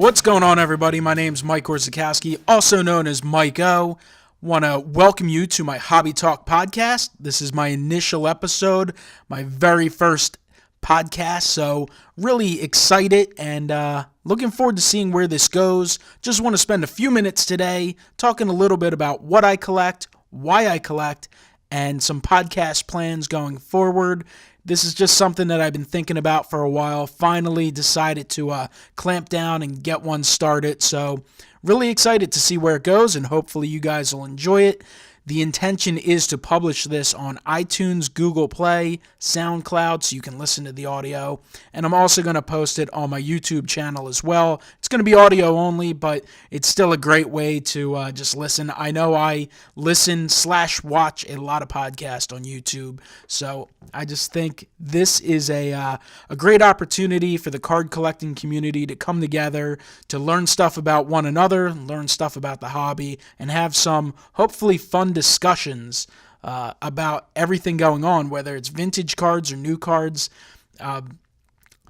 What's going on, everybody? My name's Mike Orzakowski, also known as MikeO. Want to welcome you to my Hobby Talk podcast. This is my initial episode, my very first podcast, so really excited and looking forward to seeing where this goes. Just want to spend a few minutes today talking a little bit about what I collect, why I collect, and some podcast plans going forward. This is just something that I've been thinking about for a while. Finally decided to clamp down and get one started. So really excited to see where it goes, and hopefully you guys will enjoy it. The intention is to publish this on iTunes, Google Play, Soundcloud, so you can listen to the audio. And I'm also going to post it on my YouTube channel as well. It's going to be audio only, but it's still a great way to just listen. I know I listen/watch a lot of podcasts on YouTube, so I just think this is a great opportunity for the card collecting community to come together, to learn stuff about one another, learn stuff about the hobby, and have some hopefully fun discussions about everything going on, whether it's vintage cards or new cards. I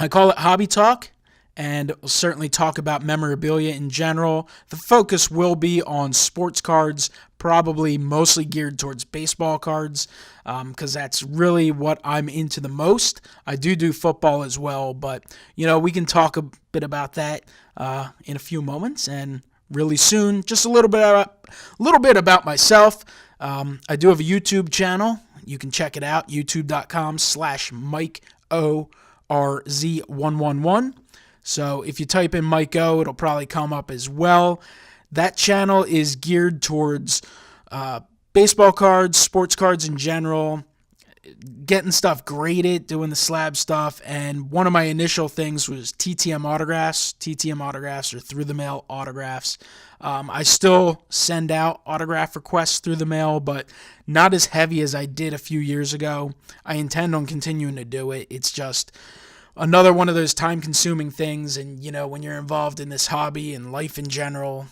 call it Hobby Talk, and we'll certainly talk about memorabilia in general. The focus will be on sports cards, probably mostly geared towards baseball cards, because that's really what I'm into the most. I do football as well, but we can talk a bit about that in a few moments, and really soon. Just a little bit about myself. I do have a YouTube channel. You can check it out, youtube.com/MikeORZ111. So if you type in MikeO, it'll probably come up as well. That channel is geared towards baseball cards, sports cards in general, getting stuff graded, doing the slab stuff, and one of my initial things was TTM autographs. TTM autographs or through the mail autographs. I still send out autograph requests through the mail, but not as heavy as I did a few years ago. I intend on continuing to do it. It's just another one of those time-consuming things, and when you're involved in this hobby and life in general,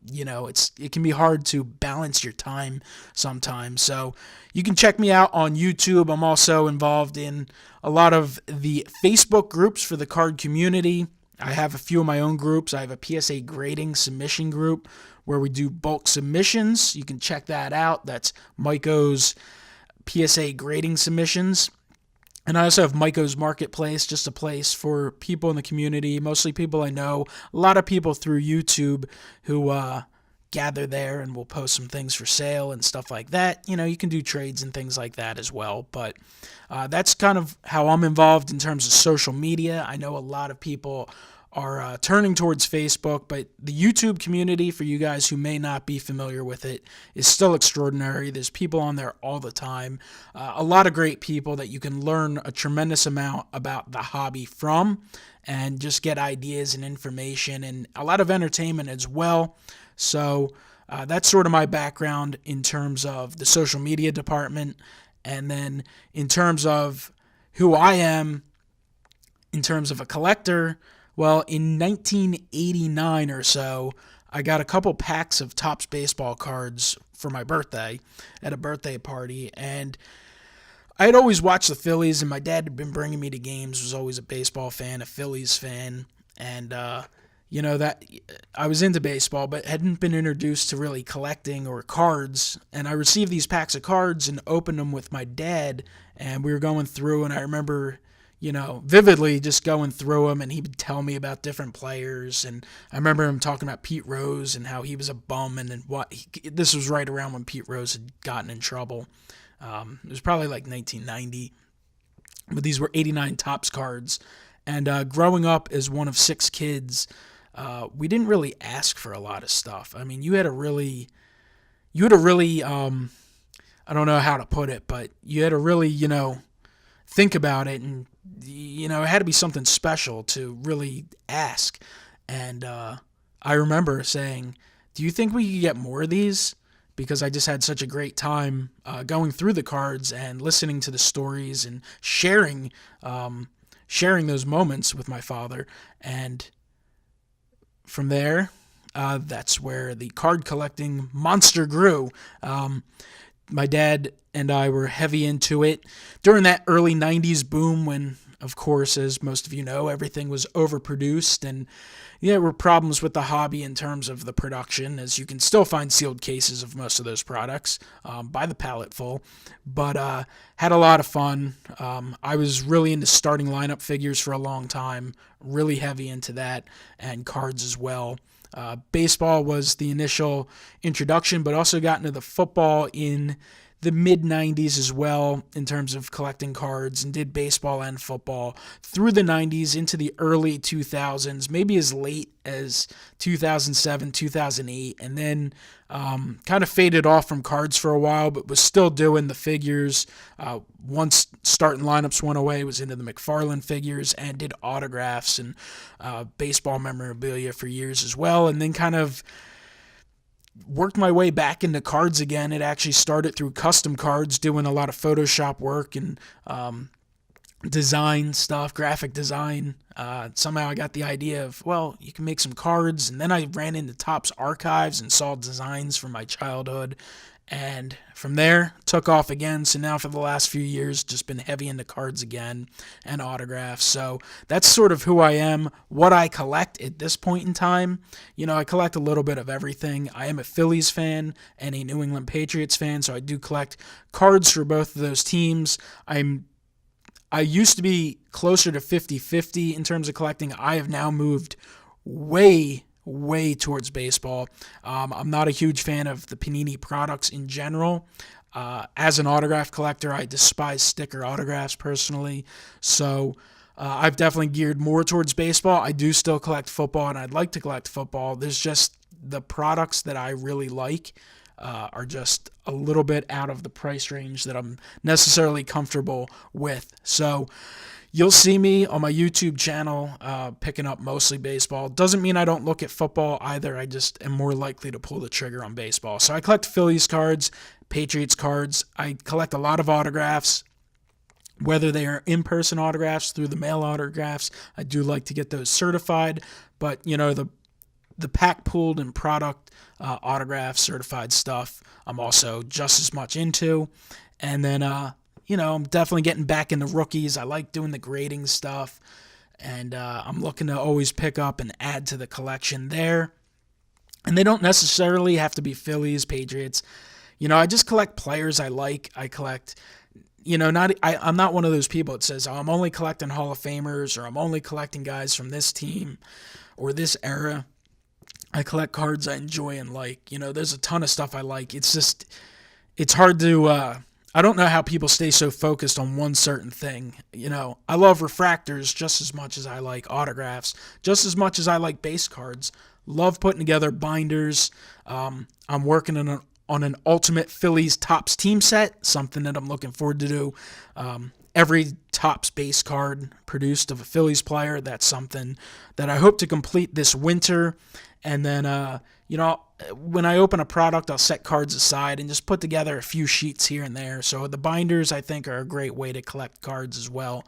it can be hard to balance your time sometimes. So you can check me out on YouTube. I'm also involved in a lot of the Facebook groups for the card community. I have a few of my own groups. I have a PSA grading submission group where we do bulk submissions. You can check that out. That's MikeO's PSA grading submissions. And I also have MikeO's Marketplace, just a place for people in the community, mostly people I know, a lot of people through YouTube who gather there and will post some things for sale and stuff like that. You can do trades and things like that as well. But that's kind of how I'm involved in terms of social media. I know a lot of people are turning towards Facebook, but the YouTube community, for you guys who may not be familiar with it, is still extraordinary. There's people on there all the time, a lot of great people that you can learn a tremendous amount about the hobby from and just get ideas and information and a lot of entertainment as well. So that's sort of my background in terms of the social media department. And then in terms of who I am, in terms of a collector, well, in 1989 or so, I got a couple packs of Topps baseball cards for my birthday at a birthday party, and I had always watched the Phillies, and my dad had been bringing me to games, was always a baseball fan, a Phillies fan, and that I was into baseball, but hadn't been introduced to really collecting or cards, and I received these packs of cards and opened them with my dad, and we were going through, and I remember vividly just going through them, and he would tell me about different players, and I remember him talking about Pete Rose and how he was a bum, and then this was right around when Pete Rose had gotten in trouble. It was probably like 1990, but these were 89 Topps cards, and growing up as one of 6 kids, we didn't really ask for a lot of stuff. I mean, you had a really, I don't know how to put it, but you had to really, think about it, and it had to be something special to really ask. And I remember saying, do you think we could get more of these? Because I just had such a great time going through the cards and listening to the stories and sharing those moments with my father. And from there, that's where the card collecting monster grew. My dad and I were heavy into it during that early 90s boom when of course, as most of you know, everything was overproduced, and there were problems with the hobby in terms of the production, as you can still find sealed cases of most of those products by the pallet full. But had a lot of fun. I was really into starting lineup figures for a long time, really heavy into that, and cards as well. Baseball was the initial introduction, but also got into the football in the mid 90s as well in terms of collecting cards, and did baseball and football through the 90s into the early 2000s, maybe as late as 2007, 2008, and then kind of faded off from cards for a while, but was still doing the figures. Once starting lineups went away, was into the McFarlane figures and did autographs and baseball memorabilia for years as well, and then kind of worked my way back into cards again. It actually started through custom cards, doing a lot of Photoshop work and design stuff, graphic design. Somehow I got the idea of, well, you can make some cards, and then I ran into Topps archives and saw designs from my childhood, and from there took off again. So now for the last few years, just been heavy into cards again and autographs. So that's sort of who I am, what I collect at this point in time. I collect a little bit of everything. I am a Phillies fan and a New England Patriots fan, so I do collect cards for both of those teams. I used to be closer to 50-50 in terms of collecting. I have now moved way towards baseball. I'm not a huge fan of the Panini products in general. As an autograph collector, I despise sticker autographs personally. So I've definitely geared more towards baseball. I do still collect football, and I'd like to collect football. There's just the products that I really like are just a little bit out of the price range that I'm necessarily comfortable with. So you'll see me on my YouTube channel picking up mostly baseball. Doesn't mean I don't look at football either. I just am more likely to pull the trigger on baseball. So I collect Phillies cards, Patriots cards. I collect a lot of autographs, whether they are in-person autographs, through the mail autographs. I do like to get those certified. But, the pack pooled and product autograph certified stuff I'm also just as much into. And then I'm definitely getting back into rookies. I like doing the grading stuff, and I'm looking to always pick up and add to the collection there. And they don't necessarily have to be Phillies, Patriots. I just collect players I like. I collect, I'm not one of those people that says, I'm only collecting Hall of Famers, or I'm only collecting guys from this team or this era. I collect cards I enjoy and like. There's a ton of stuff I like. It's hard to, I don't know how people stay so focused on one certain thing. I love refractors just as much as I like autographs, just as much as I like base cards. Love putting together binders. I'm working on an Ultimate Phillies Topps team set, something that I'm looking forward to do. Every Topps base card produced of a Phillies player, that's something that I hope to complete this winter. And then, when I open a product, I'll set cards aside and just put together a few sheets here and there. So the binders, I think, are a great way to collect cards as well.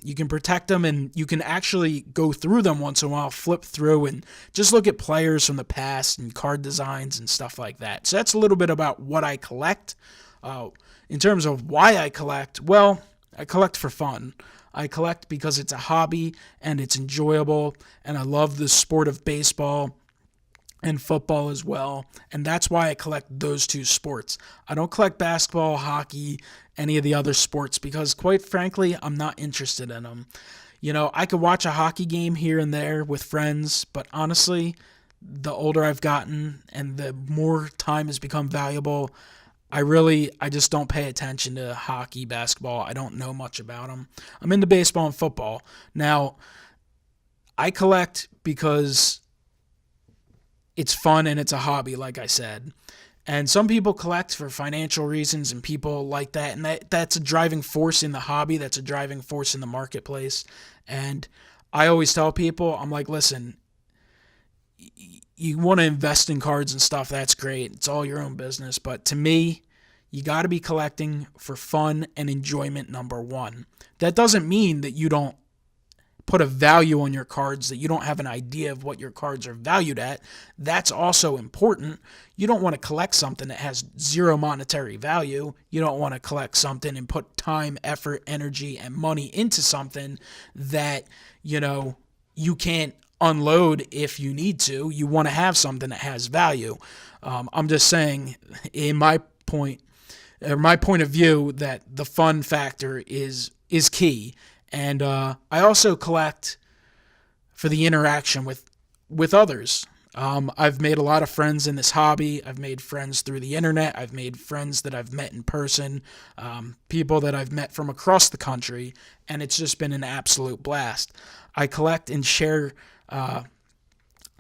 You can protect them, and you can actually go through them once in a while, flip through, and just look at players from the past and card designs and stuff like that. So that's a little bit about what I collect. In terms of why I collect, well, I collect for fun. I collect because it's a hobby and it's enjoyable, and I love the sport of baseball and football as well, and that's why I collect those two sports. I don't collect basketball, hockey, any of the other sports, because quite frankly, I'm not interested in them. I could watch a hockey game here and there with friends, but honestly, the older I've gotten and the more time has become valuable, I just don't pay attention to hockey, basketball. I don't know much about them. I'm into baseball and football. Now, I collect because it's fun and it's a hobby, like I said. And some people collect for financial reasons, and people like that. And that's a driving force in the hobby. That's a driving force in the marketplace. And I always tell people, I'm like, listen, you want to invest in cards and stuff, that's great. It's all your own business. But to me, you got to be collecting for fun and enjoyment, number one. That doesn't mean that you don't put a value on your cards that you don't have an idea of what your cards are valued at. That's also important. You don't want to collect something that has zero monetary value. You don't want to collect something and put time, effort, energy, and money into something that, you can't unload if you need to. You want to have something that has value. I'm just saying, in my point of view, that the fun factor is key. And I also collect for the interaction with others. I've made a lot of friends in this hobby. I've made friends through the internet. I've made friends that I've met in person, people that I've met from across the country, and it's just been an absolute blast. I collect and share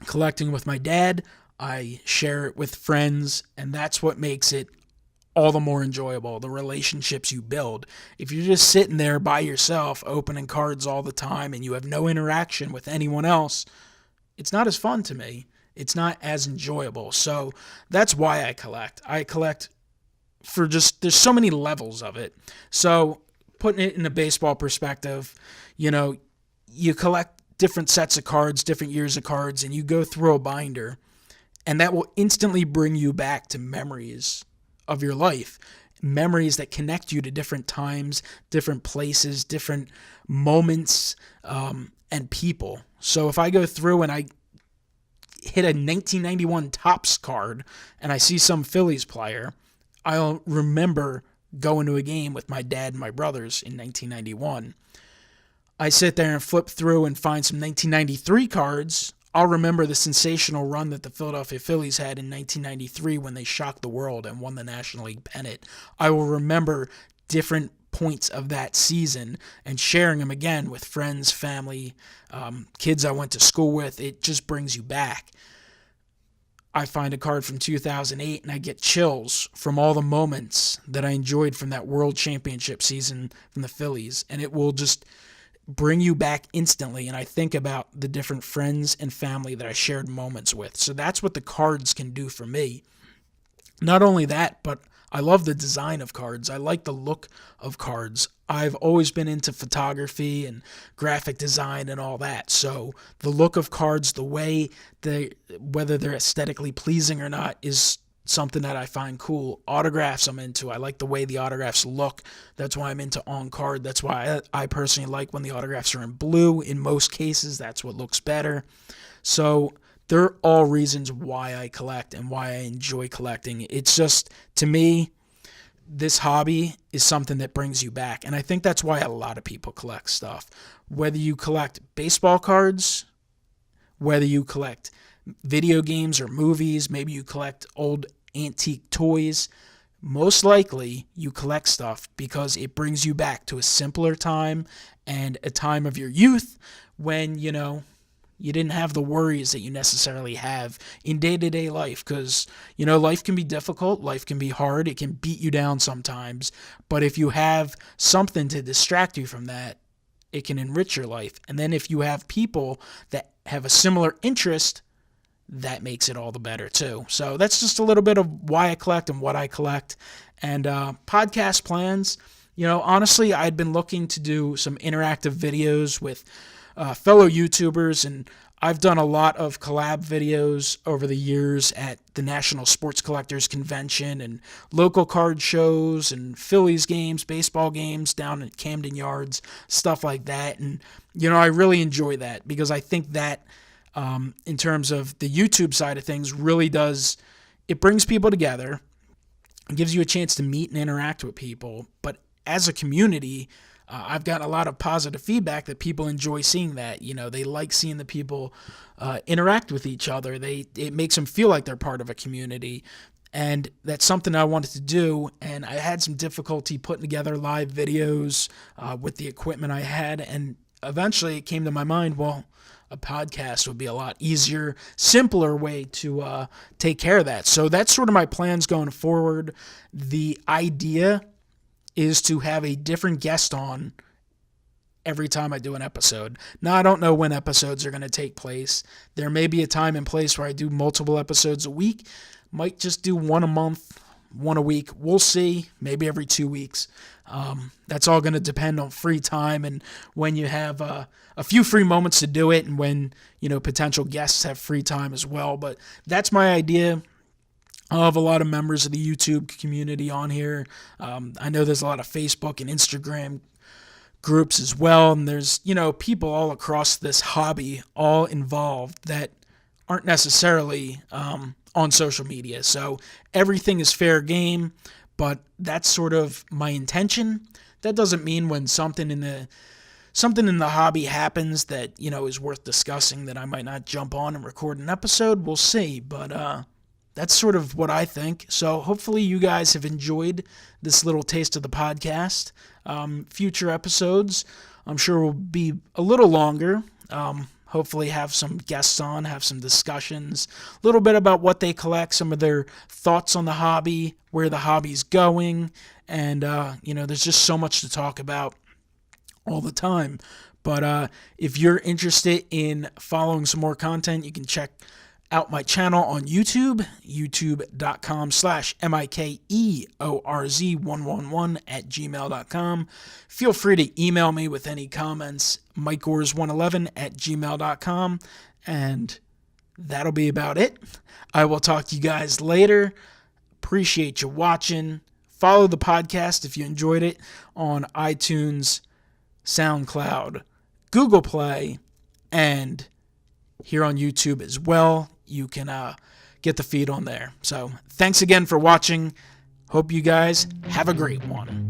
collecting with my dad. I share it with friends, and that's what makes it all the more enjoyable, the relationships you build. If you're just sitting there by yourself opening cards all the time and you have no interaction with anyone else, it's not as fun to me. It's not as enjoyable. So that's why I collect. I collect for there's so many levels of it. So putting it in a baseball perspective, you collect different sets of cards, different years of cards, and you go through a binder, and that will instantly bring you back to memories of your life, memories that connect you to different times, different places, different moments, and people. So if I go through and I hit a 1991 Topps card and I see some Phillies player, I'll remember going to a game with my dad and my brothers in 1991. I sit there and flip through and find some 1993 cards. I'll remember the sensational run that the Philadelphia Phillies had in 1993 when they shocked the world and won the National League pennant. I will remember different points of that season and sharing them again with friends, family, kids I went to school with. It just brings you back. I find a card from 2008 and I get chills from all the moments that I enjoyed from that World Championship season from the Phillies, and it will just bring you back instantly. And I think about the different friends and family that I shared moments with. So that's what the cards can do for me. Not only that, but I love the design of cards. I like the look of cards. I've always been into photography and graphic design and all that. So the look of cards, the way whether they're aesthetically pleasing or not, is something that I find cool. Autographs I'm into. I like the way the autographs look. That's why I'm into on card. That's why I personally like when the autographs are in blue. In most cases, that's what looks better. So they're all reasons why I collect and why I enjoy collecting. It's just, to me, this hobby is something that brings you back. And I think that's why a lot of people collect stuff. Whether you collect baseball cards, whether you collect video games or movies, maybe you collect old antique toys, most likely you collect stuff because it brings you back to a simpler time and a time of your youth when, you didn't have the worries that you necessarily have in day-to-day life, because, life can be difficult, life can be hard, it can beat you down sometimes, but if you have something to distract you from that, it can enrich your life. And then if you have people that have a similar interest, that makes it all the better too. So that's just a little bit of why I collect and what I collect. And podcast plans, honestly, I'd been looking to do some interactive videos with fellow YouTubers, and I've done a lot of collab videos over the years at the National Sports Collectors Convention and local card shows and Phillies games, baseball games down at Camden Yards, stuff like that. And, I really enjoy that because I think that in terms of the YouTube side of things really it brings people together. It gives you a chance to meet and interact with people. But as a community, I've gotten a lot of positive feedback that people enjoy seeing that. They like seeing the people interact with each other. It makes them feel like they're part of a community. And that's something I wanted to do. And I had some difficulty putting together live videos with the equipment I had. And eventually it came to my mind, well, a podcast would be a lot easier, simpler way to take care of that. So that's sort of my plans going forward. The idea is to have a different guest on every time I do an episode. Now, I don't know when episodes are going to take place. There may be a time and place where I do multiple episodes a week. Might just do one a month, one a week. We'll see. Maybe every 2 weeks. That's all going to depend on free time and when you have a few free moments to do it, and when potential guests have free time as well. But that's my idea. I have a lot of members of the YouTube community on here. I know there's a lot of Facebook and Instagram groups as well, and there's people all across this hobby all involved that aren't necessarily on social media. So everything is fair game, but that's sort of my intention. That doesn't mean when something in the hobby happens that is worth discussing that I might not jump on and record an episode. We'll see, but that's sort of what I think. So hopefully you guys have enjoyed this little taste of the podcast. Future episodes, I'm sure, will be a little longer. Hopefully have some guests on, have some discussions, a little bit about what they collect, some of their thoughts on the hobby, where the hobby's going, and, there's just so much to talk about all the time. But if you're interested in following some more content, you can check out my channel on YouTube, youtube.com/MikeORZ111@gmail.com. Feel free to email me with any comments, MikeORZ111@gmail.com, and that'll be about it. I will talk to you guys later. Appreciate you watching. Follow the podcast if you enjoyed it on iTunes, SoundCloud, Google Play, and here on YouTube as well. You can get the feed on there. So thanks again for watching. Hope you guys have a great one.